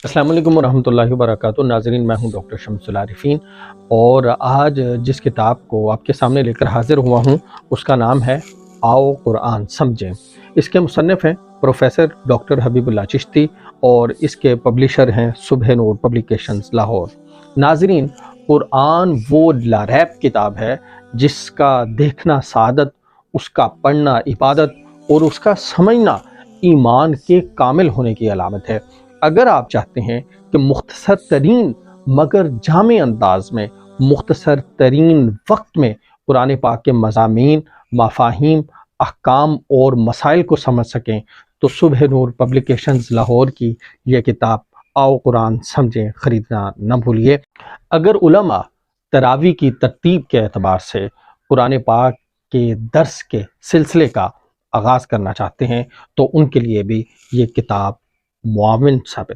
السلام علیکم ورحمۃ اللہ وبرکاتہ۔ ناظرین، میں ہوں ڈاکٹر شمس العارفین، اور آج جس کتاب کو آپ کے سامنے لے کر حاضر ہوا ہوں اس کا نام ہے آؤ قرآن سمجھیں۔ اس کے مصنف ہیں پروفیسر ڈاکٹر حبیب اللہ چشتی، اور اس کے پبلشر ہیں صبح نور پبلیکیشنز لاہور۔ ناظرین، قرآن وہ لاریب کتاب ہے جس کا دیکھنا سعادت، اس کا پڑھنا عبادت، اور اس کا سمجھنا ایمان کے کامل ہونے کی علامت ہے۔ اگر آپ چاہتے ہیں کہ مختصر ترین مگر جامع انداز میں، مختصر ترین وقت میں قرآن پاک کے مضامین، مفاہیم، احکام اور مسائل کو سمجھ سکیں، تو صبح نور پبلیکیشنز لاہور کی یہ کتاب آؤ قرآن سمجھیں خریدنا نہ بھولیے۔ اگر علماء تراویح کی ترتیب کے اعتبار سے قرآن پاک کے درس کے سلسلے کا آغاز کرنا چاہتے ہیں تو ان کے لیے بھی یہ کتاب معاون ثابت